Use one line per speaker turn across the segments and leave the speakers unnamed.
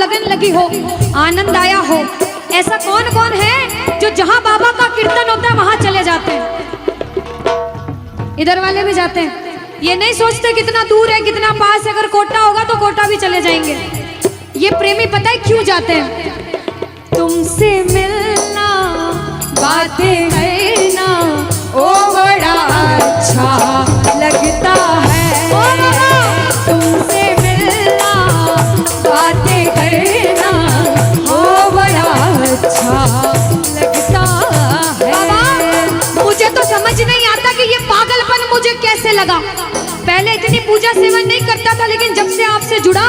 लगन लगी हो, आनंद आया हो। ऐसा कौन कौन है जो जहां बाबा का कीर्तन होता है वहां चले जाते हैं? इधर वाले भी जाते हैं, ये नहीं सोचते कितना दूर है कितना पास है। अगर कोटा होगा तो कोटा भी चले जाएंगे। ये प्रेमी पता है क्यों जाते हैं? तुमसे मिलना, बातें करना, ओ बड़ा अच्छा लगता है। तुमसे मिलना, बातें करना, ओ बड़ा अच्छा लगता है। बाबा मुझे तो समझ नहीं आता कि ये पागलपन मुझे कैसे लगा। पहले इतनी पूजा सेवन नहीं करता था, लेकिन जब से आपसे जुड़ा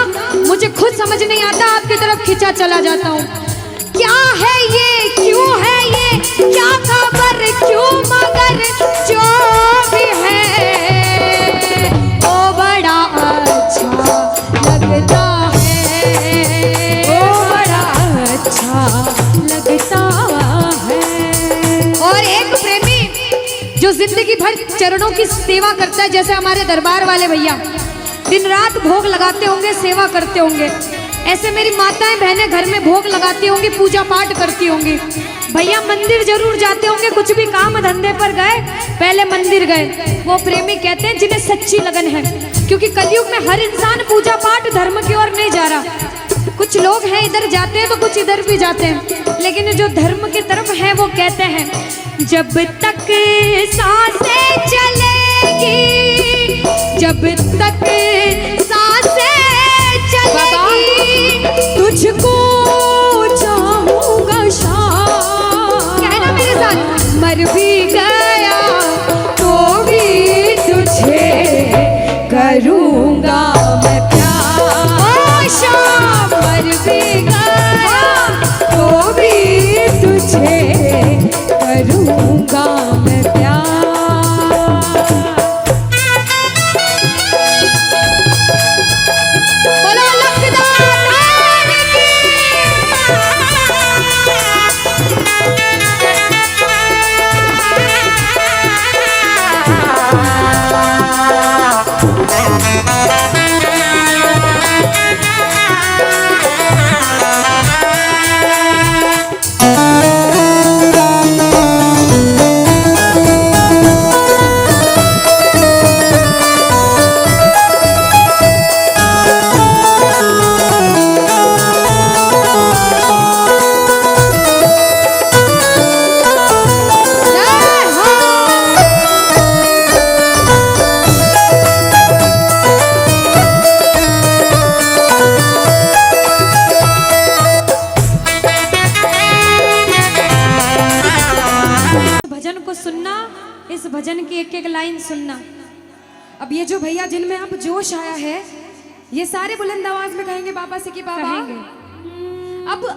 मुझे खुद समझ नहीं आता, आपकी तरफ खिंचा चला जाता हूँ। क्या है ये, क्यों है ये, क्या खबर, क्यों, मगर जो भी है वो बड़ा अच्छा लगता है, वो बड़ा अच्छा लगता है। और एक प्रेमी जो जिंदगी भर चरणों की सेवा करता है, जैसे हमारे दरबार वाले भैया दिन रात भोग लगाते होंगे, सेवा करते होंगे। ऐसे मेरी माताएं बहनें घर में भोग लगाती होंगी, पूजा पाठ करती होंगी। भैया मंदिर जरूर जाते होंगे, कुछ भी काम धंधे पर गए पहले मंदिर गए। वो प्रेमी कहते हैं जिन्हें सच्ची लगन है, क्योंकि कलयुग में हर इंसान पूजा पाठ धर्म की ओर नहीं जा रहा। कुछ लोग हैं इधर जाते हैं तो कुछ इधर भी जाते हैं, लेकिन जो धर्म की तरफ है वो कहते हैं जब तक सांसें चलेगी, जब तक सांसें चलेगी, तुझको चाहूंगा शाम। कहना मेरे साथ, मर भी गया तो भी तुझे करूंगा मैं प्यार। शाम मर भी गया तो भी तुझे करूंगा मैं प्यार। बोलो लखदार की। इस भजन की एक एक लाइन सुनना। अब ये जो भैया जिनमें अब जोश आया है, ये सारे बुलंद आवाज में कहेंगे बाबा से कि बाबा कहेंगे।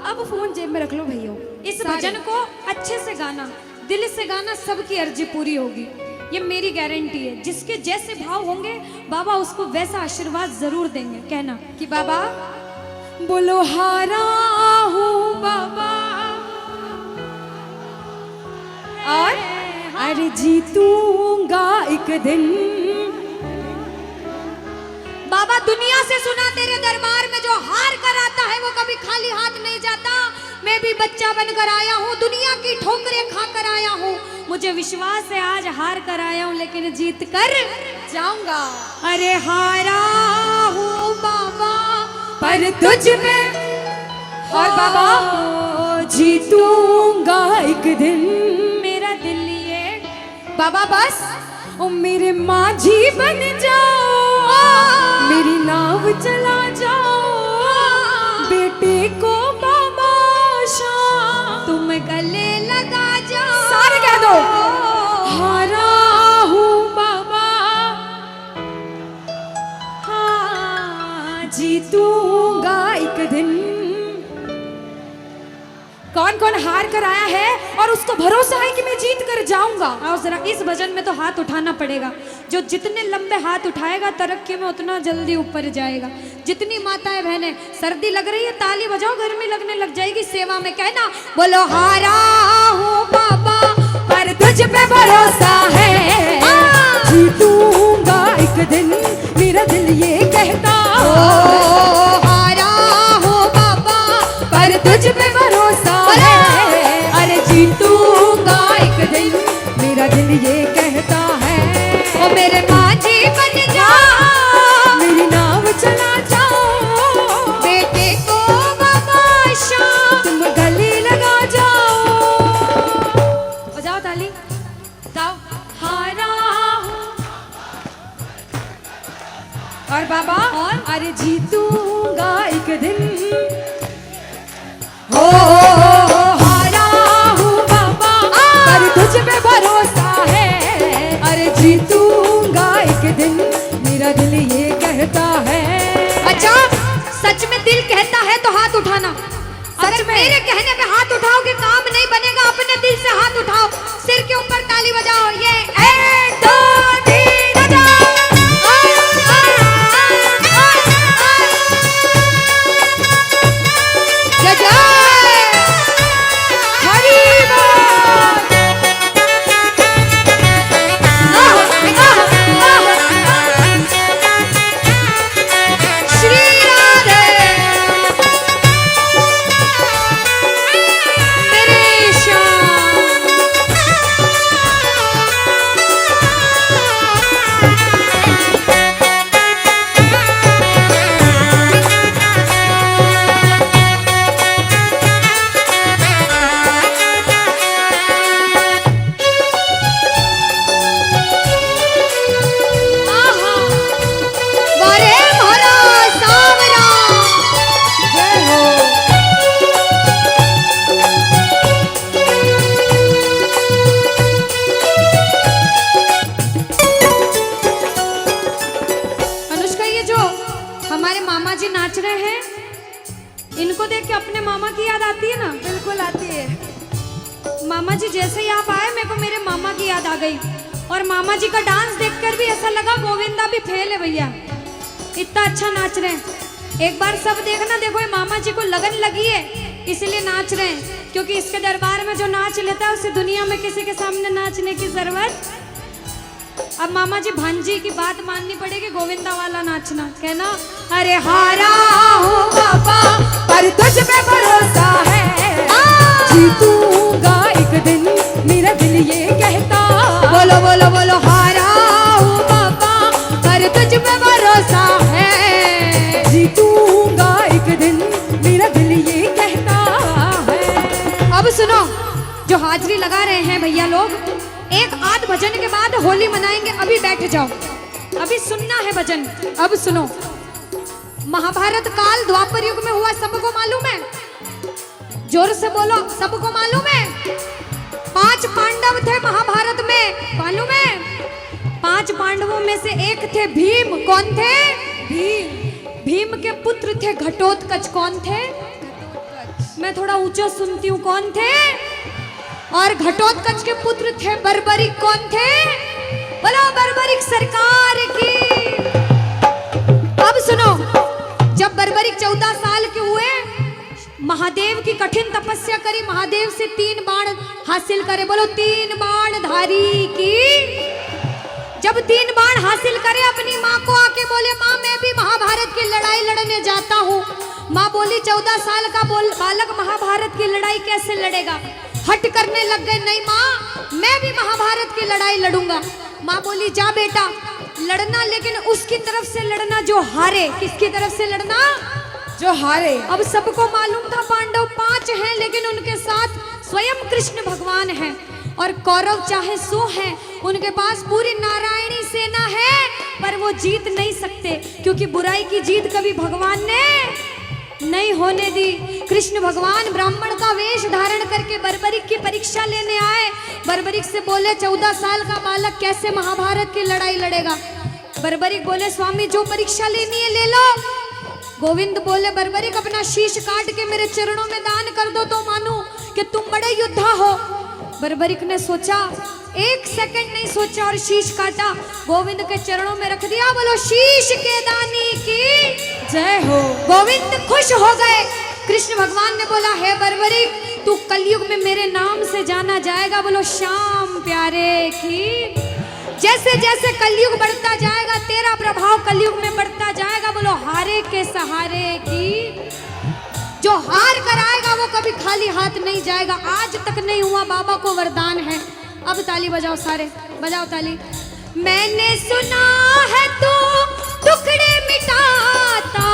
अब फोन जेब में रख लो भैया। इस भजन को अच्छे से गाना, दिल से गाना, सबकी अर्जी पूरी होगी, ये मेरी गारंटी है। जिसके जैसे भाव होंगे बाबा उसको वैसा आशीर्वाद जरूर देंगे। कहना कि बाबा बोलो हारा हूँ बाबा और अरे जीतूंगा एक दिन। बाबा दुनिया से सुना तेरे दरबार में जो हार कर आता है वो कभी खाली हाथ नहीं जाता। मैं भी बच्चा बनकर आया हूँ, दुनिया की ठोकरें खाकर आया हूँ। मुझे विश्वास है आज हार कर आया हूँ लेकिन जीत कर जाऊंगा। अरे हारा हूँ बाबा पर तुझ में और बाबा जीतूंगा एक दिन। मेरा दिल ये बाबा बस ओ मेरे माझी बन जाओ, मेरी नाव चला जाओ, बेटे को बाबा शाम तुम गले लगा जाओ। सारे कह दो हारा हूँ बाबा, हाँ जीतूंगा एक दिन। कौन कौन हार कर आया है और उसको भरोसा है कि मैं जीत कर जाऊंगा? और जरा इस भजन में तो हाथ उठाना पड़ेगा। जो जितने लंबे हाथ उठाएगा तरक्की में उतना जल्दी ऊपर जाएगा। जितनी माताएं बहनें सर्दी लग रही है ताली बजाओ, गर्मी लगने लग जाएगी सेवा में। कहना बोलो हारा हूँ बाबा पर तुझ पे भरोसा है, जीतूंगा एक दिन मेरा दिल ये कहता। हारा हूँ बाबा
तुझ पे भरोसा है, अरे जीतूंगा एक दिन, मेरा दिल ये कहता है।
ओ मेरे माझी बन जा,
मेरी नाव चला जाओ,
बेटे को बाबा शाम।
तुम गले लगा जाओ।
बजाओ ताली, जाओ।
हारा और बाबा
और?
अरे जीतूंगा एक दिन।
हो
हारा हूँ बाबा, पर तुझ पे भरोसा है, अरे जीतूंगा एक दिन, मेरा दिल ये कहता है।
अच्छा, सच में दिल कहता है तो हाथ उठाना। अगर
में?
मेरे कहने पे हाथ उठाओगे काम नहीं बनेगा, अपने दिल से हाथ उठाओ, सिर के ऊपर ताली बजाओ। ये 1 2 3 बजाओ। जय जय
हरी बोल।
श्री राधे मेरे श्याम। आहा, वारे म्हारा सावरा।
जय हो।
अनुष्का, ये जो हमारे मामा जी नाच रहे हैं, इनको देख के अपने मामा की याद आती है ना?
बिल्कुल आती है।
मामा जी जैसे ही आप आए, मेरे को मेरे मामा की याद आ गई। और मामा जी का डांस देखकर भी ऐसा लगा गोविंदा भी फेल है भैया, इतना अच्छा नाच रहे हैं। एक बार सब देखना, देखो ये मामा जी को लगन लगी है इसलिए नाच रहे हैं, क्योंकि इसके दरबार में जो नाच लेता है उसे दुनिया में किसी के सामने नाचने की जरूरत। अब मामा जी भांजी की बात माननी पड़ेगी, गोविंदा वाला नाचना। कहना, अरे हारा
हूँ बाबा, पर तुझ पे भरोसा है, जीतूंगा एक दिन, मेरा दिल ये कहता।
बोलो बोलो बोलो, हारा हूँ बाबा, पर तुझ पे भरोसा है।
जीतूंगा एक दिन, मेरा दिल ये कहता है।
अब सुनो, जो हाजरी लगा रहे हैं भैया लोग, एक आध भजन के बाद होली मनाएंगे। अभी बैठ जाओ, अभी सुनना है भजन। अब सुनो, महाभारत काल द्वापर युग में हुआ, सबको मालूम है? जोर से बोलो, सबको मालूम है? 5 पांडव थे महाभारत में, मालूम है? 5 पांडवों में से एक थे भीम। कौन थे? भीम। भीम के पुत्र थे घटोत्कच। कौन थे? मैं थोड़ा ऊंचा सुनती हूँ। कौन थे? और घटोत्कच के पुत्र थे बर्बरिक। कौन थे? बोलो बर्बरिक सरकार की। अब सुनो, जब बर्बरिक 14 साल के हुए, महादेव की कठिन तपस्या करी, महादेव से 3 बाण हासिल करे। बोलो 3 बाण धारी की। जब 3 बाण हासिल करे, अपनी माँ को आके बोले, माँ मैं भी महाभारत की लड़ाई लड़ने जाता हूँ। माँ बोली 14 साल का बालक महाभारत की लड़ाई कैसे लड़ेगा? हट करने लग गए, नहीं माँ मैं भी महाभारत की लड़ाई लड़ूंगा। माँ बोली जा बेटा लड़ना, लेकिन उसकी तरफ से लड़ना जो हारे। किसकी तरफ से लड़ना?
जो हारे।
अब सबको मालूम था पांडव 5 हैं, लेकिन उनके साथ स्वयं कृष्ण भगवान हैं। और कौरव चाहे 100 हैं, उनके पास पूरी नारायणी सेना है, पर वो जीत नहीं सकते, क्योंकि बुराई की जीत कभी भगवान ने नहीं होने दी। कृष्ण भगवान ब्राह्मण का वेश धारण करके बर्बरिक की परीक्षा लेने आए। बर्बरिक से बोले 14 साल का बालक कैसे महाभारत की लड़ाई लड़ेगा? बर्बरिक बोले स्वामी जो परीक्षा लेनी है ले लो। गोविंद बोले बर्बरिक अपना शीश काट के मेरे चरणों में दान कर दो तो मानूं कि तुम बड़े योद्धा हो। बर्बरिक ने सोचा, 1 सेकंड नहीं सोचा और शीश काटा, गोविंद के चरणों में रख दिया। बोलो शीश के दानी की
जय हो।
गोविंद खुश हो गए। कृष्ण भगवान ने बोला हे बर्बरिक तू कलयुग में मेरे नाम से जाना जाएगा। बोलो श्याम प्यारे की। जैसे जैसे कलयुग बढ़ता जाएगा तेरा प्रभाव कलयुग में बढ़ता जाएगा। बोलो हारे के सहारे की। जो हार कर आएगा वो कभी खाली हाथ नहीं जाएगा, आज तक नहीं हुआ, बाबा को वरदान है। अब ताली बजाओ सारे, बजाओ ताली। मैंने सुना है तू टुकड़े मिटाता,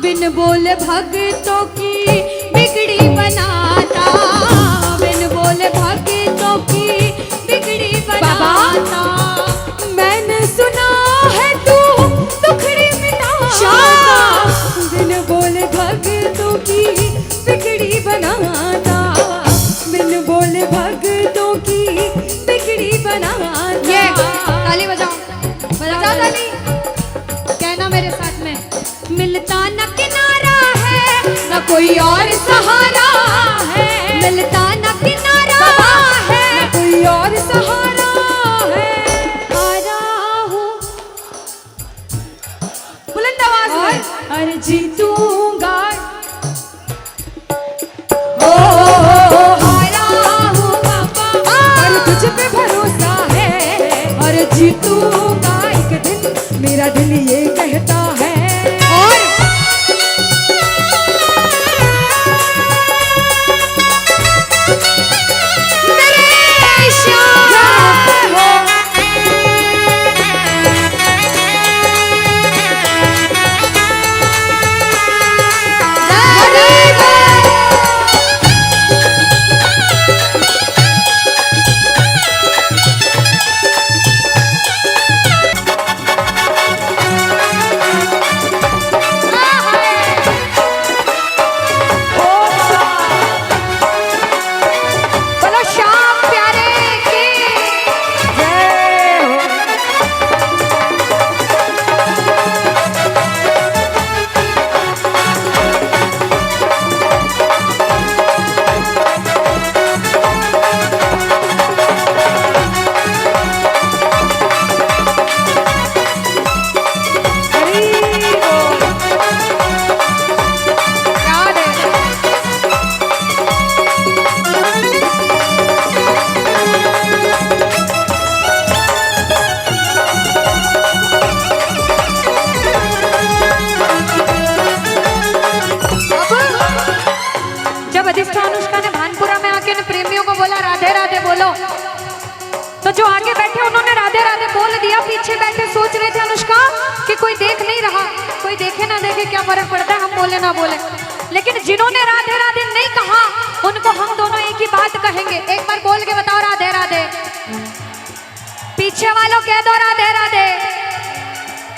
बिन बोले भक्तों की बिगड़ी बनाता, बिन बोले भक्तों की बिगड़ी बनाता।
मैंने सुना है तू टुकड़े मिटाता, बिन बोले भक्तों की बिगड़ी बनाता, बिन बोले भक्तों की बिगड़ी बनाता।
ये ताली बजाओ, बजाओ ताली। कहना मेरे साथ में, मिलता न किनारा है न कोई और सहारा है, मिलता न किनारा है
न कोई और सहारा है।
हारा हूँ
बुलंद आवाज में, अरे जीतूंगा, ओ हारा हूँ बाबा, पर तुझ पे भरोसा है, और जीतूंगा एक दिन, मेरा दिल ये कहता है।
और मेरे श्याम हो बोलो श्याम प्यारे की
जय हो। हरी बोल।
याद है। जब अधिष्ठान अनुष्का ने भानपुरा में आके प्रेमियों को बोला राधे राधे बोलो, तो जो आगे बैठे उन्होंने राधे राधे बोल दिया, पीछे बैठे सोच रहे थे अनुष्का कि कोई देख नहीं रहा, कोई देखे ना देखे क्या फर्क पड़ता है, हम बोले ना बोले। लेकिन जिन्होंने राधे राधे नहीं कहा उनको हम दोनों एक ही बात कहेंगे। एक बार बोल के बताओ राधे राधे, पीछे वालों कह दो राधे राधे।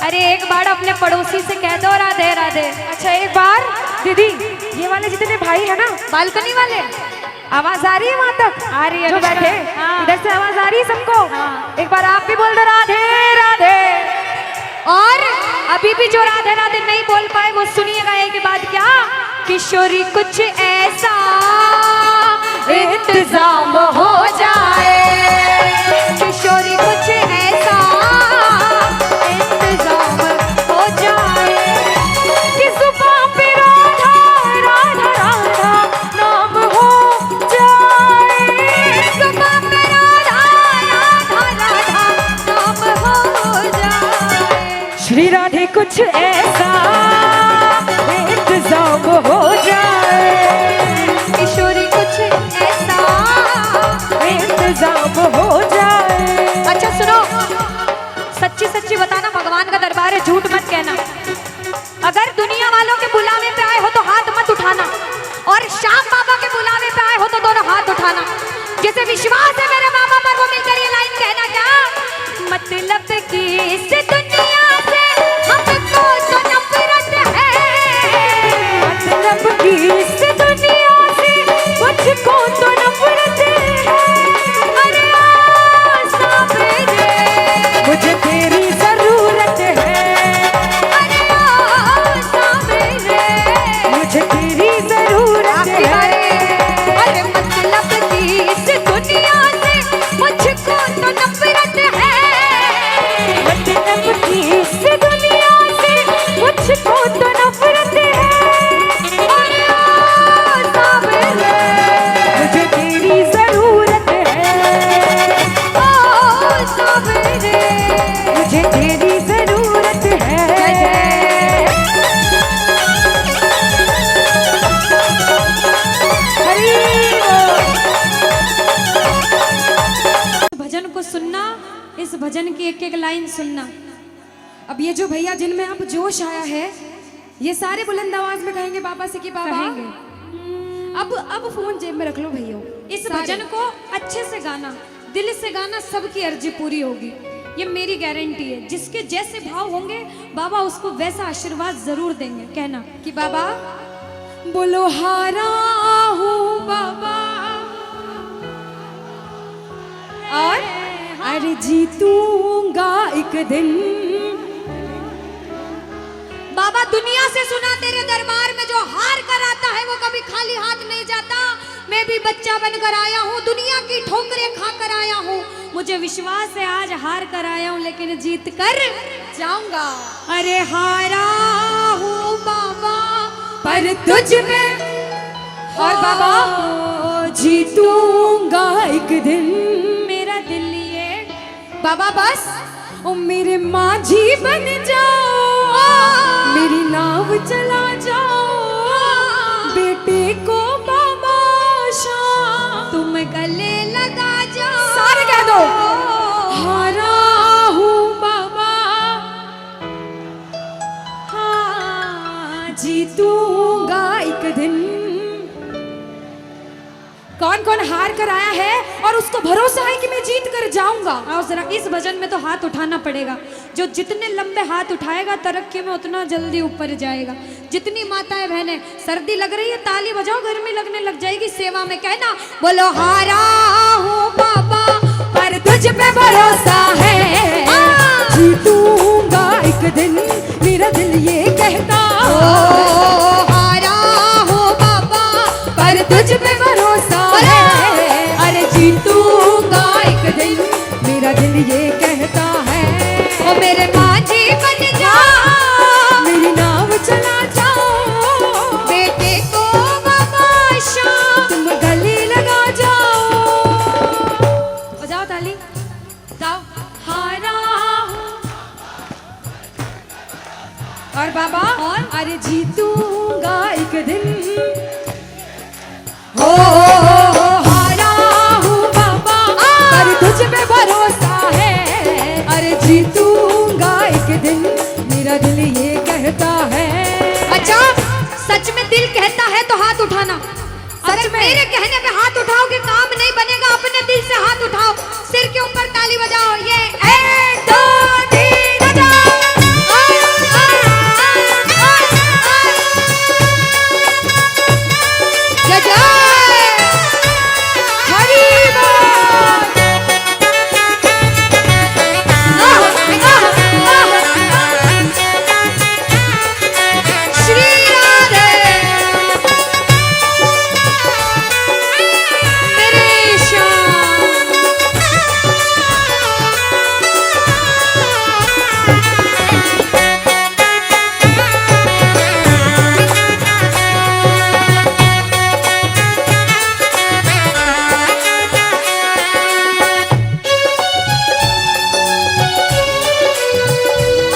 अरे एक बार अपने पड़ोसी से कह दो राधे राधे।
अच्छा एक बार दीदी, ये वाले जितने भाई है ना,
बालकनी वाले,
आवाज आ रही है वहां तक?
आ रही है
जो
अनुष्का।
बैठे
हाँ।
इधर से आवाज आ रही है सबको?
हाँ।
एक बार आप भी बोल दो राधे राधे।
और अभी भी जो राधे राधे नहीं बोल पाए वो सुनिएगा एक बात, क्या किशोरी कुछ ऐसा इंतजाम हो जाए, किशोरी कुछ ऐसा इंतजाम हो जाए
कि जुबान पे राधा राधा राधा नाम हो जाए,
जुबान पे राधा राधा राधा नाम हो जाए।
श्री राधे कुछ ऐसा इंतजाम हो जाए,
किशोरी कुछ ऐसा इस भजन की एक एक लाइन सुनना।
अब ये जो भैया जिनमें अब जोश आया है, ये सारे बुलंद आवाज में कहेंगे बाबा से कि बाबा
कहेंगे।
अब फोन जेब में रख लो भैया।
इस भजन को अच्छे से गाना, दिल से गाना, सबकी अर्जी पूरी होगी, ये मेरी गारंटी है। जिसके जैसे भाव होंगे बाबा उसको वैसा आशीर्वाद जरूर देंगे। कहना
कि बाबा बोलो हारा हूँ बाबा और अरे जीतूंगा एक दिन।
बाबा दुनिया से सुना तेरे दरबार में जो हार कर आता है वो कभी खाली हाथ नहीं जाता। मैं भी बच्चा बनकर आया हूँ, दुनिया की ठोकरें खा कर आया हूँ। मुझे विश्वास है आज हार कर आया हूँ लेकिन जीत कर
जाऊंगा।
अरे हारा हूँ बाबा
पर तुझ में और बाबा जीतूंगा एक दिन।
मेरा दिल ये
बाबा बस ओ मेरे माझी बन जाओ, मेरी नाव चला जाओ, बेटे को बाबा शाम
तुम गले लगा जाओ।
सारे कह दो हारा हूँ बाबा, हाँ जीतूंगा एक दिन। कौन कौन हार कर आया है और उसको भरोसा है कि मैं जीत कर जाऊंगा?
आओ जरा, इस भजन में तो हाथ उठाना पड़ेगा। जो जितने लंबे हाथ उठाएगा तरक्की में उतना जल्दी ऊपर जाएगा। जितनी माताएं बहनें सर्दी लग रही है ताली बजाओ, गर्मी लगने लग जाएगी सेवा में। कहना बोलो हारा हूँ बाबा
पर तुझ पे भरोसा है, जीतूंगा एक दिन, मेरा दिल ये कहता।
हारा हूँ बाबा
पर तुझ पे भरोसा है, अरे जीतूंगा एक दिन, मेरा दिल ये कहता है।
ओ मेरे माझी बन जाओ,
मेरी नाव चला जाओ,
बेटे को बाबा शाम
तुम गले लगा जाओ।
बजाओ ताली,
जाओ
हारा हूँ।
और बाबा
और?
अरे जीतूंगा एक दिन। हो हारा हूँ बाबा पर तुझ पे भरोसा है, अरे जीतूंगा एक दिन, मेरा दिल ये कहता है।
अच्छा, सच में दिल कहता है तो हाथ उठाना। अगर मेरे कहने पे हाथ उठाओगे काम नहीं बनेगा। अपने दिल से हाथ उठाओ, सिर के ऊपर ताली बजाओ। ये 1 2 3 बजाओ। जय जय
हरी बोल।
श्री राधे मेरे श्याम।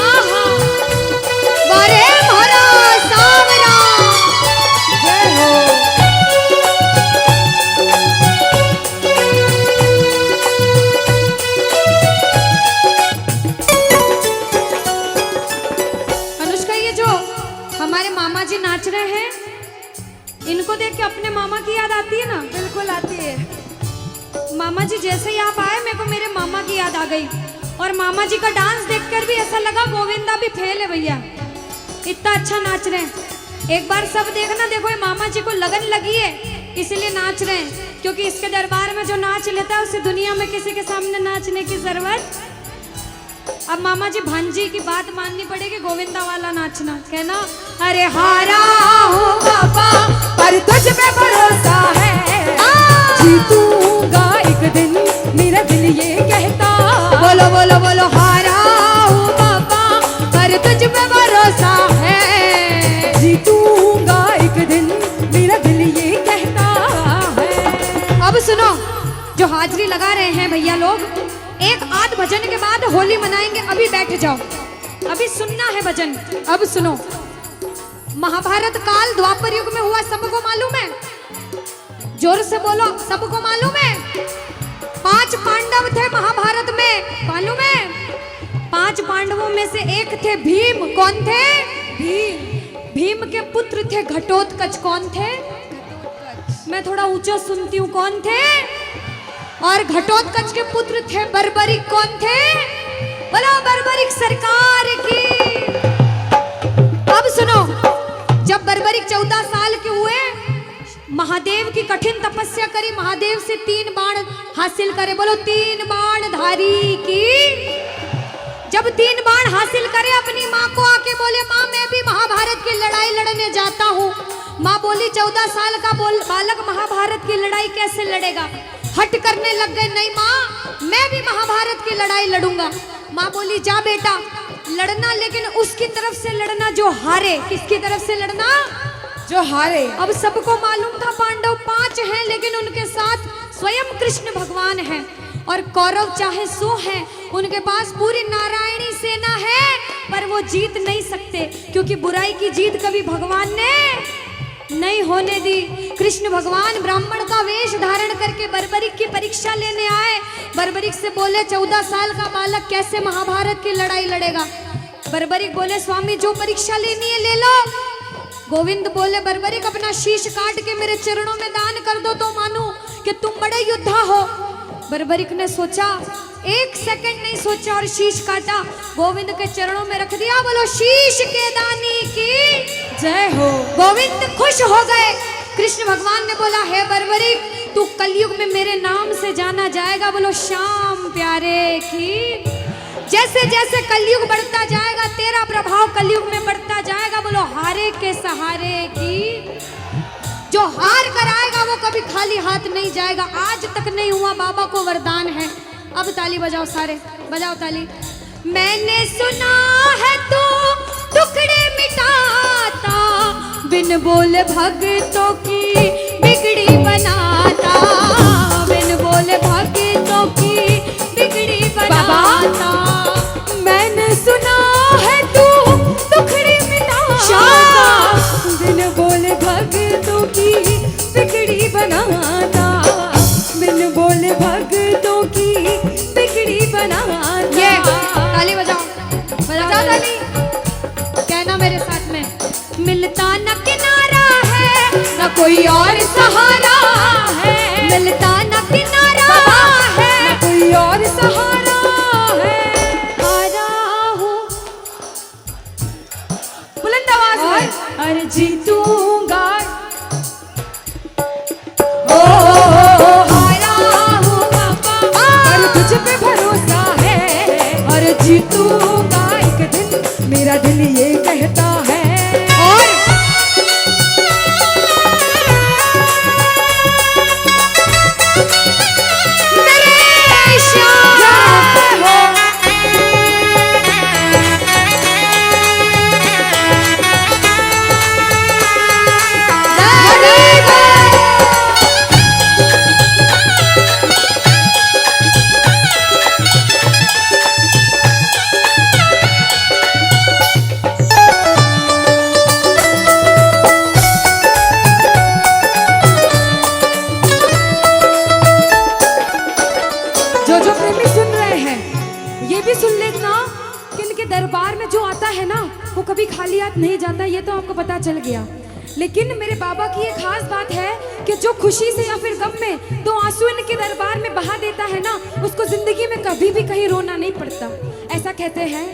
आहा, वारे भरा सावरा।
जय हो।
अनुष्का, ये जो हमारे मामा जी नाच रहे हैं इनको देख के अपने मामा की याद आती है ना?
बिल्कुल आती है।
मामा जी जैसे ही आप आए मेरे को मेरे मामा की याद आ गई। और मामा जी का डांस देखकर भी ऐसा लगा गोविंदा भी फेल है भैया, इतना अच्छा नाच रहे हैं। एक बार सब देखना, देखो ये मामा जी को लगन लगी है इसलिए नाच रहे हैं। क्योंकि इसके दरबार में जो नाच लेता है उसे दुनिया में किसी के सामने नाचने की जरूरत। अब मामा जी भांजी की बात माननी पड़ेगी, गोविंदा वाला नाचना। कहना अरे हारा हूँ बाबा
पर तुझ पे भरोसा है, जीतूंगा एक दिन, मेरा दिल ये कहता।
बोलो बोलो बोलो हारा हूँ बाबा पर तुझ पे भरोसा है,
जीतूंगा एक दिन, मेरा दिल ये कहता है।
अब सुनो, जो हाजिरी लगा रहे हैं भैया लोग, एक आध भजन के बाद होली मनाएंगे। अभी बैठ जाओ, अभी सुनना है भजन। अब सुनो, महाभारत काल द्वापर युग में हुआ, सबको मालूम है? जोर से बोलो, सबको मालूम है? 5 5 पांडव थे महाभारत में, मालूम है? 5 पांडवों में से एक थे भीम। कौन थे? भीम। भीम के पुत्र थे घटोत्कच। कौन थे? मैं थोड़ा ऊंचा सुनती हूँ। कौन थे? और घटोत्कच के पुत्र थे बर्बरिक। कौन थे? बोलो बर्बरिक सरकार की। अब सुनो, जब बर्बरिक 14 साल के हुए, महादेव की कठिन तपस्या करी, महादेव से 3 बाण हासिल करे। बोलो 3 बाण धारी की। जब 3 बाण हासिल करे, अपनी माँ को आके बोले, माँ मैं भी महाभारत की लड़ाई लड़ने जाता हूँ। माँ बोली 14 साल का बालक महाभारत की लड़ाई कैसे लड़ेगा? हट करने लग गए, नहीं माँ मैं भी महाभारत की लड़ाई लड़ूंगा। माँ बोली जा बेटा लड़ना, लेकिन उसकी तरफ से लड़ना जो हारे। किसकी तरफ से लड़ना?
जो हारे।
अब सबको मालूम था पांडव 5 हैं, लेकिन उनके साथ स्वयं कृष्ण भगवान हैं। और कौरव चाहे 100 हैं, उनके पास पूरी नारायणी सेना है, पर वो जीत नहीं सकते, क्योंकि बुराई की जीत कभी भगवान ने नहीं होने दी। कृष्ण भगवान ब्राह्मण का वेश धारण करके बर्बरिक की परीक्षा लेने आए। बर्बरिक से बोले 14 साल का बालक कैसे महाभारत की लड़ाई लड़ेगा? बर्बरिक बोले स्वामी जो परीक्षा लेनी है ले लो। गोविंद बोले बर्बरिक अपना शीश काट के मेरे चरणों में दान कर दो तो मानूं कि तुम बड़े योद्धा हो। बर्बरिक ने सोचा, 1 सेकंड नहीं सोचा और शीश काटा, गोविंद के चरणों में रख दिया। बोलो शीश के दानी की
जय हो।
गोविंद खुश हो गए। कृष्ण भगवान ने बोला हे बर्बरिक तू कलयुग में मेरे नाम से जाना जाएगा। बोलो श्याम प्यारे की। जैसे जैसे कलयुग बढ़ता जाएगा तेरा प्रभाव कलयुग में बढ़ता जाएगा। बोलो हारे के सहारे की। जो हार कर आएगा वो कभी खाली हाथ नहीं जाएगा। आज तक नहीं हुआ, बाबा को वरदान है। अब ताली बजाओ, सारे बजाओ ताली। मैंने सुना है तू टुकड़े मिटाता, बिन बोले भक्तों की बिगड़ी बनाता, बिन बोले भक्तों की बिगड़ी बनाता।
मैंने सुना है तू टुकड़े मिटाता, बिन बोले भक्तों की बिगड़ी बनाता, बिन बोले भक्तों की बिगड़ी बनाता।
ये ताली बजाओ, बजाओ ताली। कहना मेरे साथ में, मिलता न किनारा है न कोई और सहारा है, मिलता न किनारा है
न कोई और सहारा है।
हारा हूँ
बुलंद आवाज में अरे जीतूंगा।
हारा हूँ बाबा
पर तुझ पे भरोसा है, और जीतूंगा एक दिन मेरा दिल ये कहता है।
और
जो प्रेमी सुन रहे हैं ये भी सुन लेना कि इनके दरबार में जो आता है ना वो कभी खाली हाथ नहीं जाता। ये तो आपको पता चल गया। लेकिन मेरे बाबा की एक खास बात है कि जो खुशी से या फिर गम में 2 आंसू इनके दरबार में बहा देता है ना, उसको जिंदगी में कभी भी कहीं रोना नहीं पड़ता। ऐसा कहते हैं,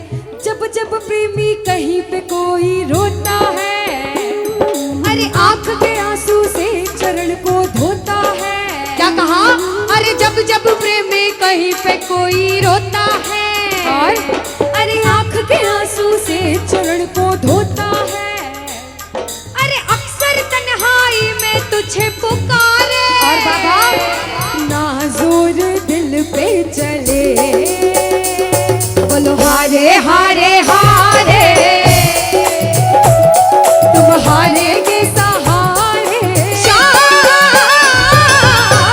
जब जब प्रेमी कहीं पे कोई रोता है, अरे आंख के आंसू से चरण को धोता है।
क्या कहा? अरे जब जब प्रेमी कहीं पे कोई रोता है,
और अरे आंख के आंसू से चरण को धोता है।
अरे अक्सर तन्हाई में तुझे पुकारे।
और बाबा ना जोर दिल पे चले, बोलो हारे हारे हारे, तुम हारे के सहारे,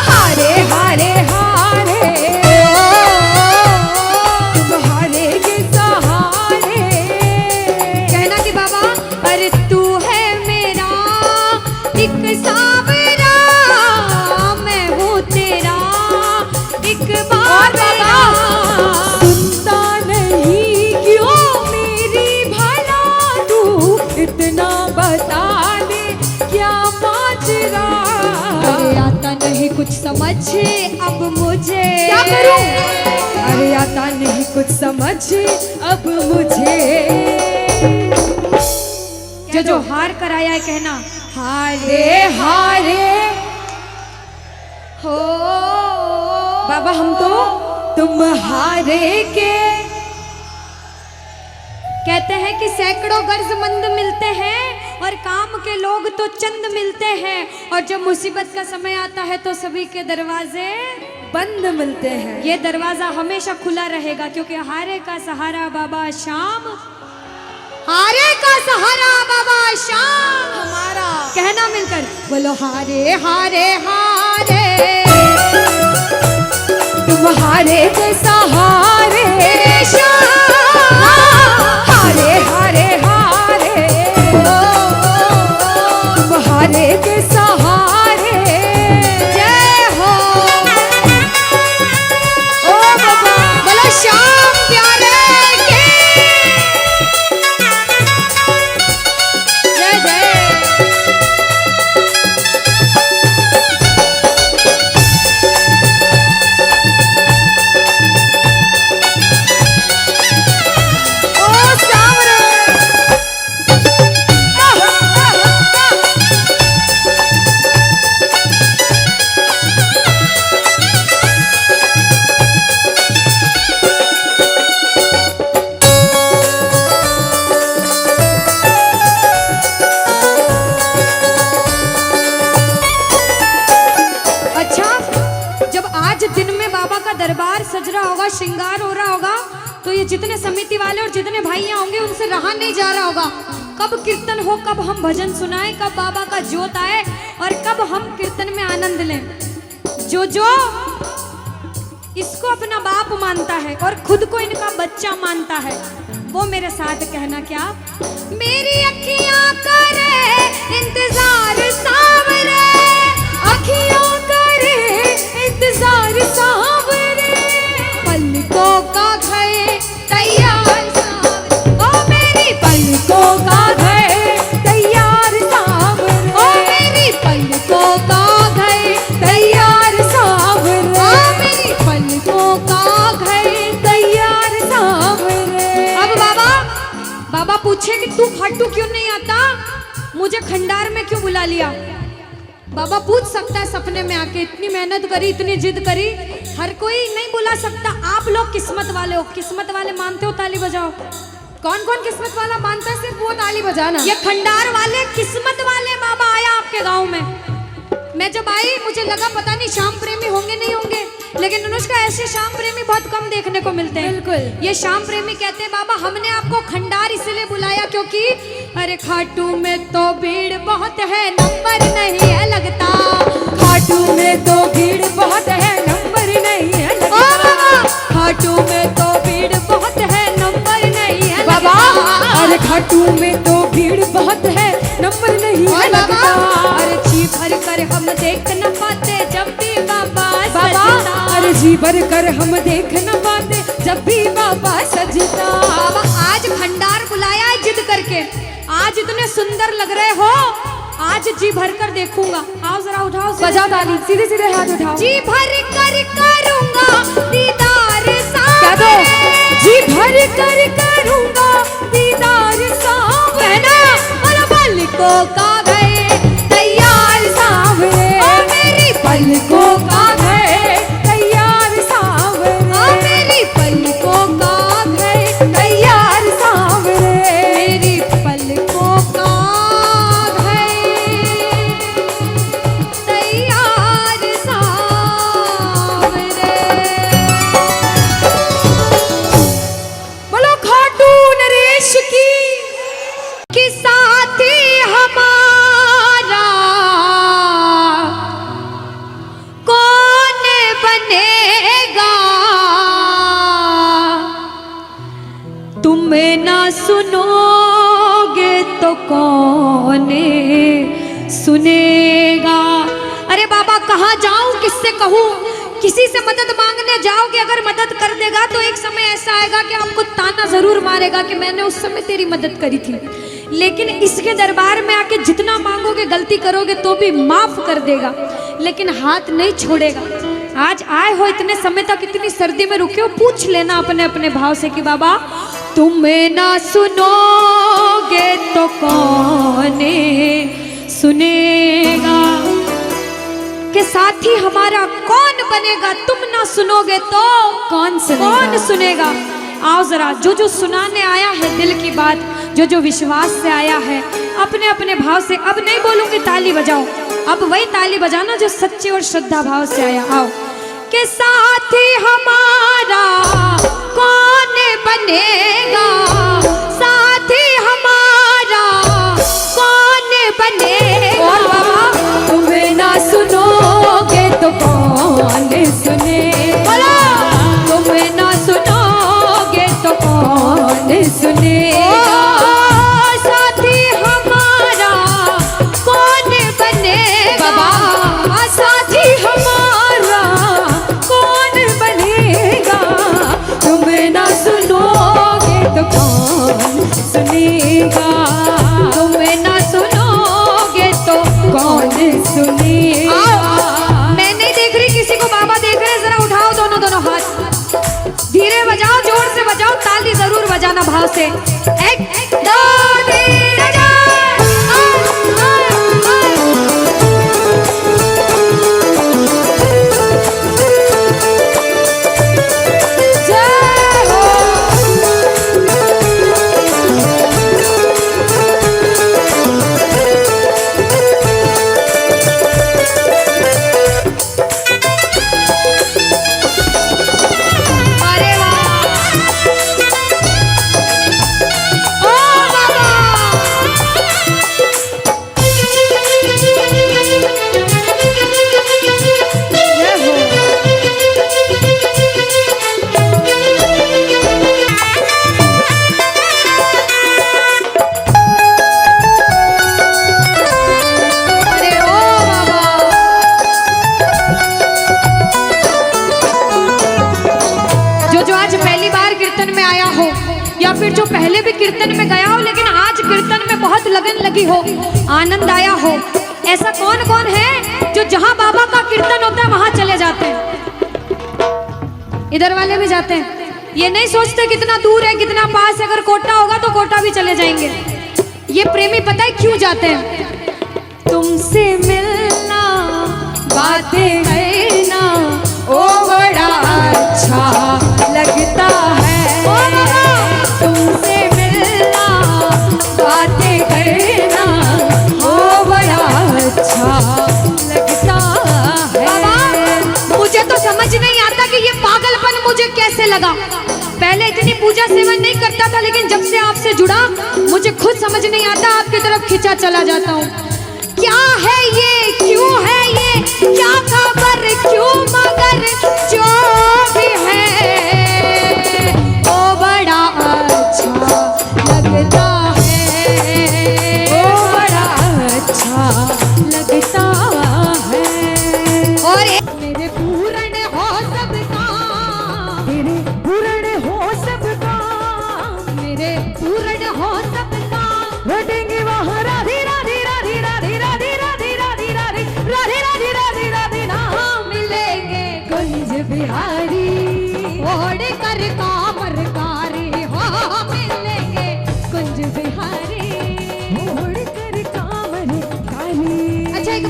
हारे हारे हारे।
तेरा।
अरे आता नहीं कुछ समझ अब मुझे,
क्या करूं? अरे आता नहीं कुछ समझ अब मुझे।
जो हार कर आया है कहना
हारे हारे
हो।
बाबा हम तो तुम हारे के।
कहते हैं कि सैकड़ों गर्जमंद मिलते हैं और काम के लोग तो चंद मिलते हैं, और जब मुसीबत का समय आता है तो सभी के दरवाजे
बंद मिलते हैं।
ये दरवाजा हमेशा खुला रहेगा, क्योंकि हारे का सहारा बाबा शाम, हारे का सहारा बाबा शाम
हमारा।
कहना मिलकर बोलो हारे हारे हारे,
तुम हारे के सहारे शाम, हारे हारे हारे, तुम हारे के सहारे।
जय हो।
ओ बाबा
बोलो श्याम प्यारे के जय जय।
ओ श्याम रे।
अच्छा, जब आज दिन में बाबा का दरबार सज रहा होगा, श्रृंगार हो रहा होगा, तो ये जितने समिति वाले और जितने भाइयां होंगे उनसे रहा नहीं जा रहा होगा। कब कीर्तन हो, कब हम भजन सुनाएं, कब बाबा का जोत आए और कब हम कीर्तन में आनंद लें। जो इसको अपना बाप मानता है और खुद को इनका बच्चा मानता है, वो मेरे साथ कहना क्या। मेरी अखियां करे इंतजार सावरे,
अखियों करे इंतजार सावरे,
पलकों का घर तैयार सावरे,
ओ मेरी पलकों का घर तैयार सावरे,
ओ मेरी पलकों का घर
तैयार सावरे,
ओ मेरी पलकों का घर।
तैयार सावरे।
अब बाबा पूछे कि तू खाटू क्यों नहीं आता, मुझे खंडार में क्यों बुला लिया। बाबा पूछ सकता है सपने में आके, इतनी मेहनत करी, इतनी जिद करी, हर कोई नहीं बुला सकता। आप लोग किस्मत वाले हो, किस्मत वाले मानते हो, ताली बजाओ।
कौन कौन किस्मत वाला मानता है, सिर्फ वो ताली बजाना।
ये खंडार वाले किस्मत वाले बाबा आया आपके गांव में। मैं जब आई मुझे लगा पता नहीं श्याम प्रेमी होंगे नहीं होंगे, लेकिन अनुष्का ऐसे श्याम प्रेमी बहुत कम देखने को मिलते हैं।
बिल्कुल।
ये श्याम प्रेमी कहते हैं बाबा हमने आपको खंडार इसलिए बुलाया क्योंकि अरे खाटू में तो भीड़ बहुत है, नंबर नहीं है लगता।
खाटू में तो भीड़ बहुत है, नंबर नहीं है
ओ
लगता।
बाबा खाटू में तो भीड़ बहुत है, नंबर नहीं है
बाबा
लगता।
अरे खाटू में तो भीड़ बहुत है, नंबर नहीं है लगता।
अरे जी भर कर हम देख न पाते जब भी बाबा
बाबा
सजता।
अरे जी भर कर हम देख न पाते जब भी बाबा सजता।
बाबा आज भंडार बुलाया है जिद करके, आज इतने सुंदर लग रहे हो, आज जी भर कर देखूंगा। आओ जरा उठाओ,
बजाओ ताली, सीधे सीधे हाथ उठाओ।
जी भर कर करूंगा दीदार
कह दो, जी भर कर करूंगा दीदार सावरे,
और पलकों का घर
तैयार सावरे,
ओ मेरी
पलकों का घर तैयार सावरे,
ओ मेरी पलकों का घर
तैयार सावरे,
मेरी पलकों का घर तैयार सावरे।
बोलो खाटू नरेश की।
कि साथी हमारा कौन बनेगा, तुम ना सुनोगे तो कौन सुनेगा। अरे बाबा कहाँ जाऊं, किससे कहूँ, किसी से मदद मांगने जाओगे, अगर मदद कर देगा तो एक समय ऐसा आएगा कि आपको ताना जरूर मारेगा कि मैंने उस समय तेरी मदद करी थी। लेकिन इसके दरबार में आके जितना मांगोगे, गलती करोगे तो भी माफ कर देगा, लेकिन हाथ नहीं छोड़ेगा। आज आए हो इतने समय तक, इतनी सर्दी में रुके हो, पूछ लेना अपने अपने भाव से कि बाबा तुम्हें ना सुनोगे तो कौन सुनेगा, के साथी हमारा कौन बनेगा, तुम ना सुनोगे तो
कौन
सुनेगा। आओ जरा, जो जो सुनाने आया है दिल की बात, जो जो विश्वास से आया है, अपने अपने भाव से, अब नहीं बोलूंगी ताली बजाओ, अब वही ताली बजाना जो सच्चे और श्रद्धा भाव से आया। आओ के साथी हमारा कौन बनेगा, साथी हमारा कौन बनेगा,
और बाबा तुम्हें ना सुनोगे तो कौन सुनेगा,
तुम्हें ना सुनोगे तो
कौन सुनेगा,
साथी हमारा कौन बनेगा,
बाबा साथी हमारा कौन बनेगा, तुम्हें ना सुनोगे तो कौन सुनेगा,
तुम्हें ना सुनोगे तो
कौन सुनेगा।
मैं नहीं देख रही किसी को, बाबा देख रहे हैं, जरा उठाओ दोनों दोनों हाथ, धीरे बजाओ, जोर से बजाओ, ताली जरूर बजाना भाव से। एक दो तीन चार,
जय हो।
अरे वाह, ओ बाबा, जय हो। अरे ओ बाबा, जो आज पहली बार कीर्तन में आया हो, या फिर जो पहले भी कीर्तन में गया हो लेकिन आज कीर्तन में बहुत लगन लगी हो, आनंद आया हो, ऐसा कौन कौन है जो जहां बाबा का कीर्तन होता है वहां चले जाते हैं? इधर वाले भी जाते हैं, ये नहीं सोचते कितना दूर है कितना पास है, अगर कोटा होगा तो कोटा भी चले जाएंगे। ये प्रेमी पता है क्यों जाते हैं?
तुमसे मिलना, बातें करना, ओ बड़ा अच्छा लगता है,
ओ बाबा,
तुमसे मिलना, बातें करना, ओ बड़ा अच्छा लगता है।
बाबा मुझे तो समझ नहीं आता कि ये पागलपन मुझे कैसे लगा। पहले इतनी पूजा सेवन नहीं करता था, लेकिन जब से आपसे जुड़ा मुझे खुद समझ नहीं आता, आपकी तरफ खिंचा चला जाता हूँ। क्या है ये, क्यों है ये, क्या खबर, क्यों, मगर जो भी है
ओ बड़ा अच्छा लगता है, ओ बड़ा अच्छा लगता है।
और
मेरे पूर्ण हो सब काम, मेरे पूर्ण हो सब काम, मेरे पूर्ण हो सब काम, लौटेंगे वहाँ राधे राधे राधे राधे राधे राधे राधे राधे राधे राधे राधे राधे नाम मिलेंगे कुंज बिहारी,
ओढ़ कर कामरकारी हो मिलेंगे कुंज बिहारी।
ओढ़ कर कांवर काली।
अच्छा एक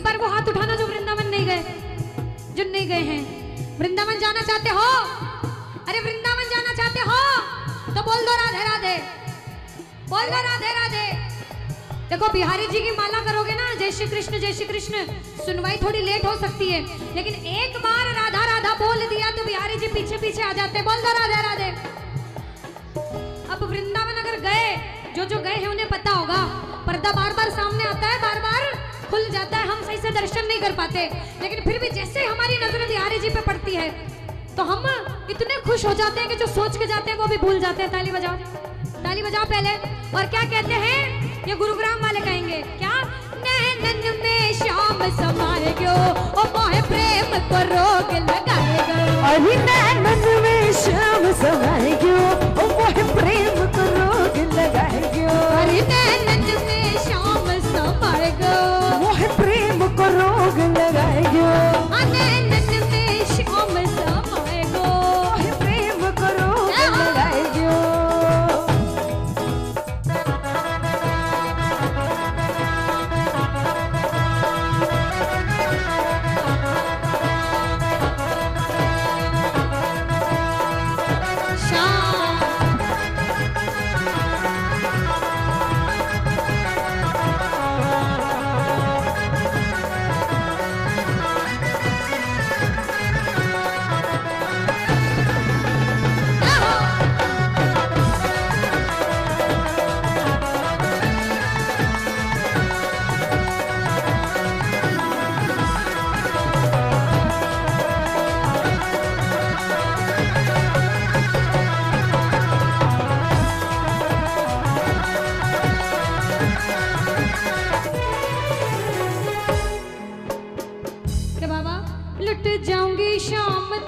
बार वो हाथ उठाना जो वृंदावन नहीं गए, जो नहीं गए हैं। वृंदावन जाना चाहते हो? अरे वृंदावन जाना चाहते हो तो बोल दो राधे राधे, बोल दो राधे राधे। देखो बिहारी जी की माला करोगे ना, जय श्री कृष्ण, सुनवाई थोड़ी लेट हो सकती है, लेकिन एक बार राधा राधा बोल दिया तो बिहारी जी पीछे पीछे आ जाते, बोल दो राधे राधे। अब वृंदावन अगर गए, जो गए हैं उन्हें पता होगा, पर्दा बार बार सामने आता है, बार बार खुल जाता है, हम सही से दर्शन नहीं कर पाते, लेकिन फिर भी जैसे हमारी नजर बिहारी जी पे पड़ती है तो हम इतने खुश हो जाते हैं कि जो सोच के जाते हैं वो भी भूल जाते हैं। ताली बजाओ पहले। और क्या कहते हैं, ये गुरुग्राम वाले कहेंगे क्या, नैनन में श्याम समाए गयो, ओ मोहे प्रेम को रोग लगाएगा,
अभी नैनन में श्याम समाए गयो, ओ मोहे प्रेम को रोग लगाए गयो।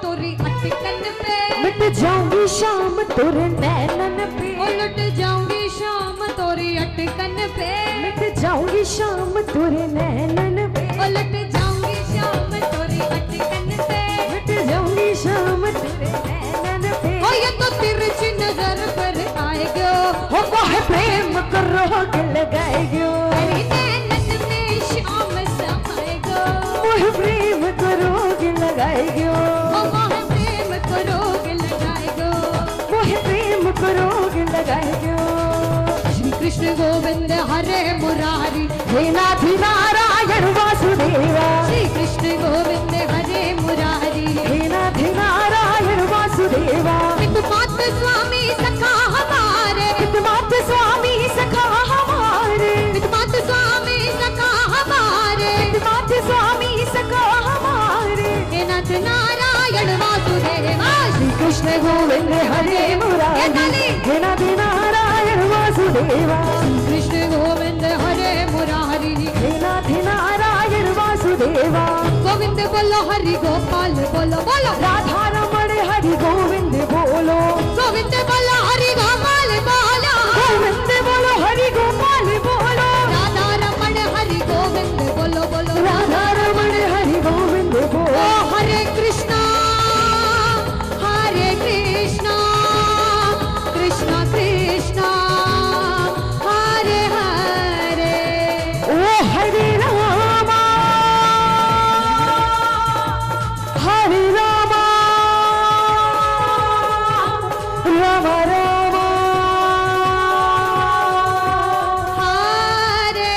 तोरी अटकन पे,
मिट जाऊंगी शाम तोरे नैनन पे,
उलट जाऊंगी शाम तोरी अटकन पे,
मिट जाऊंगी शाम तोरे नैनन पे,
उलट जाऊंगी शाम तोरी अटकन पे,
मिट जाऊंगी शाम तोरे नैनन पे।
ओ ये तो तिरछी नजर पर आएगो,
हो वह प्रेम को रोग लगाएगो,
अरे नैनन में शाम समाएगो,
वह प्रेम को रोग लगाएगो,
ओ वह प्रेम को रोग लगाएगो,
वह प्रेम को रोग लगाएगो।
श्री कृष्ण गोविंद हरे मुरारी,
हे नाथ नारायण वासुदेवा,
श्री कृष्ण गोविंद हरे मुरारी,
हे नाथ नारायण वासुदेवा,
हितमात स्वामी सखा हमारे,
हितमात स्वामी सखा हमारे,
हितमात स्वामी सखा हमारे,
हितमात स्वामी सखा हमारे।
हे नाथ नारायण वासुदेवा,
श्री कृष्ण गोविंद हरे मुरारी, हे नाथ नारायण वासुदेवा,
श्री कृष्ण गोविंद हरे मुरारी,
हे नाथ नारायण वासुदेवा।
गोविंद बोलो हरि गोपाल बोलो बोलो,
राधा रमण हरि गोविंद बोलो,
गोविंद बोलो हरि गोपाल बोलो,
गोविंद बोलो हरि गोपाल बोलो,
राधा रमण हरि गोविंद बोलो बोलो,
राधा रमण हरि गोविंद
ओ
बोलो।
हरे कृष्णा कृष्णा कृष्णा हरे हरे,
ओ हरे रामा हरे रामा, राम राम
हरे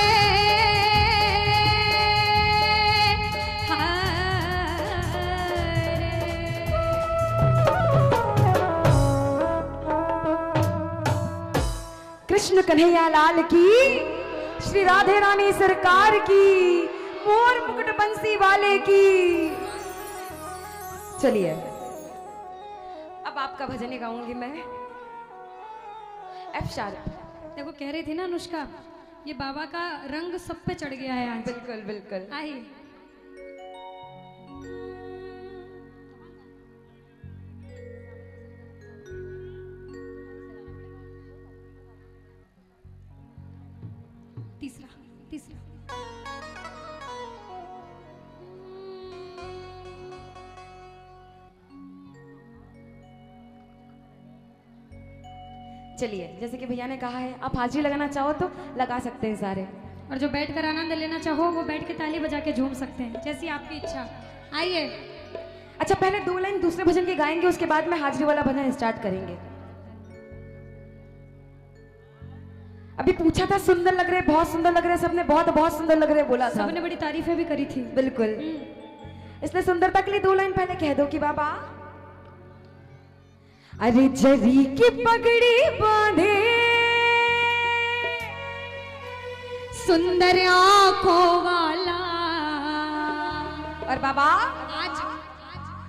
कृष्ण कन्हैया लाल की, श्री राधे रानी सरकार की, मोर मुकुट बंसी वाले की। चलिए अब आपका भजन गाऊंगी मैं, एफ शार्प।
देखो कह रही थी ना अनुष्का, ये बाबा का रंग सब पे चढ़ गया है आज।
बिल्कुल बिल्कुल।
आइए तीसरा तीसरा
चलिए जैसे कि भैया ने कहा है, आप हाजिरी लगाना चाहो तो लगा सकते हैं सारे,
और जो बैठ कर आनंद लेना चाहो वो बैठ के ताली बजा के झूम सकते हैं, जैसी आपकी इच्छा। आइए
अच्छा पहले 2 लाइन दूसरे भजन के गाएंगे, उसके बाद में हाजिरी वाला भजन स्टार्ट करेंगे। अभी पूछा था सुंदर लग रहे, बहुत सुंदर लग रहे, सबने बहुत बहुत सुंदर लग रहे बोला था।
सबने बड़ी तारीफें भी करी थी।
बिल्कुल, इसलिए सुंदरता के लिए 2 लाइन पहले कह दो कि बाबा, अरे जरी की पगड़ी बांधे
सुंदर आंखों वाला,
और बाबा
आज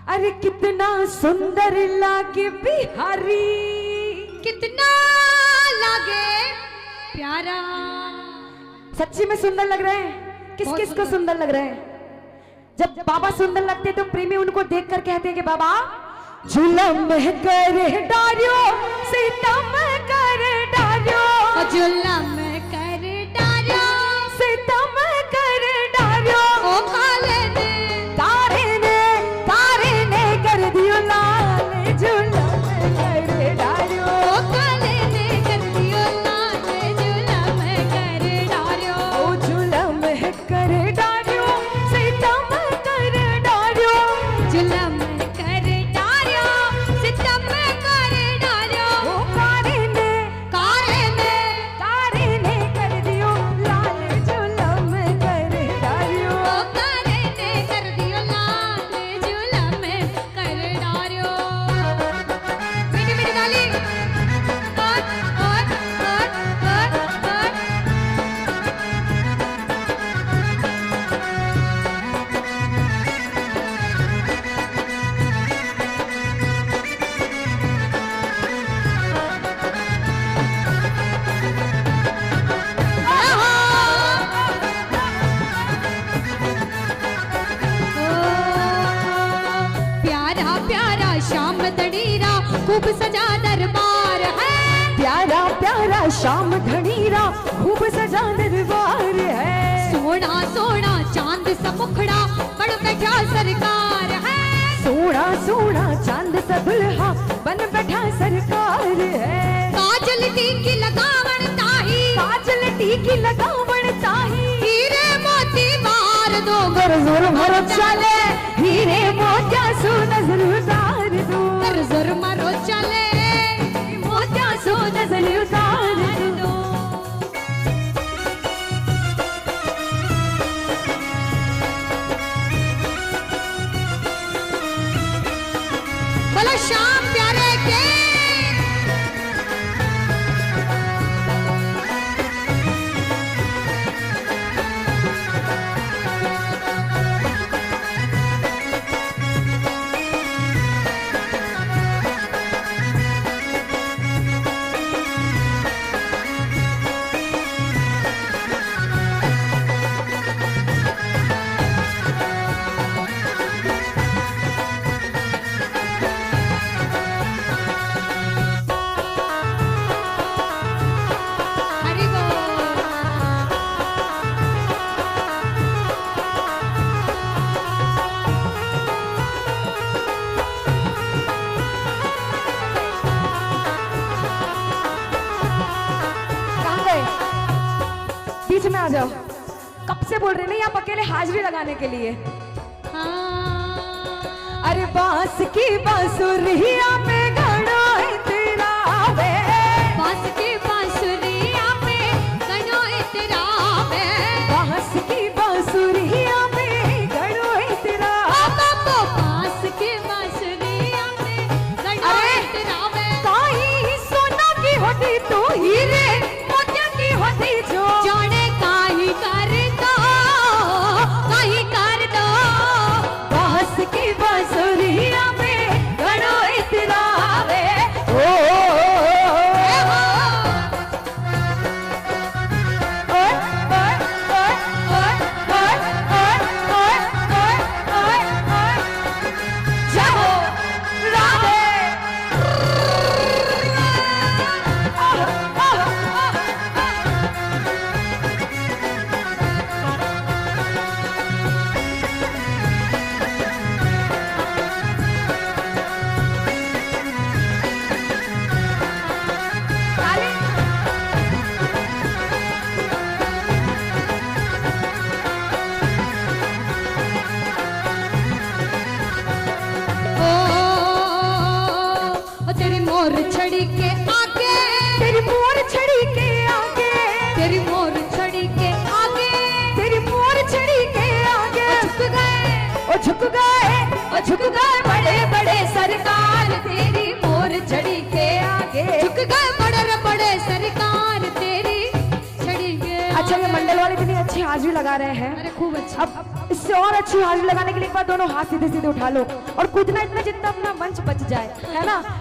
अरे कितना सुंदर लागे बिहारी,
कितना लागे प्यारा।
सच्ची में सुंदर लग रहे हैं? किस
बहुत
किस को सुंदर लग रहे हैं? जब बाबा सुंदर लगते हैं तो प्रेमी उनको देखकर कहते हैं कि बाबा जुलम कर डारियो, सितम कर डारियो,
जुलम कर डारियो,
सितम कर डारियो,
ओ काले ने
तारे ने कर दियो लाल, जुलम कर डारियो,
ओ काले ने कर दियो लाल, जुलम कर डारियो,
ओ जुलम कर डारियो, सितम कर डारियो,
जुलम कर डारियो, सितम कर डारियो,
ओ कारे ने
खूब सजा दरबार है।
प्यारा प्यारा श्याम धनीरा खूब सजा दरबार है।
सोना सोना चांद सा मुखड़ा बड़ बैठा सरकार है।
सोना सोना चांद सा दुल्हा बन बैठा सरकार है।
काजल टीकी लगावण ताही,
काजल टीकी लगावण ताही,
हीरे मोती मार दो
गर जोर मारो चले, हीरे मोतिया सो नजर उतार दो,
गर जोर मारो चले,
मोतिया सो नजर उतार दो।
बोलो श्याम प्यारे के। हरि बोल।
कहाँ गए? बीच में आ जाओ। कब से बोल रहे नहीं आप अकेले हाजिरी लगाने के लिए।
हाँ।
अरे बांस की बांसुरिया में घड़ो तेरा वे,
बांस की बांसुरिया में गणो इतरा में,
बांस की बांसुरिया में घड़ो तेरा।
बाबा बांस की बांसुरिया में गणो इतरा में।
काई सोना की होती तो हीरे मोतिया की होती जो,
जाने काई कर दो, काई कर दो।
बांस की बांसुरिया में घड़ो तेरा वे। ओ
तेरी मोर छड़ी के आगे,
तेरी मोर छड़ी के आगे,
तेरी मोर छड़ी के आगे,
तेरी मोर छड़ी के आगे
झुक गए,
ओ झुक गए, ओ झुक गए बड़े बड़े सरकार तेरी मोर छड़ी के आगे।
झुक गए बड़े बड़े सरकार तेरी छड़ी के।
अच्छा ये मंडल वाले इतनी अच्छी हाजिरी लगा रहे हैं।
अरे खूब अच्छा।
अब इससे और अच्छी हाजिरी लगाने के लिए एक बार दोनों हाथ सीधे सीधे उठा लो और कूदना इतना जितना अपना मंच बच जाए, है ना।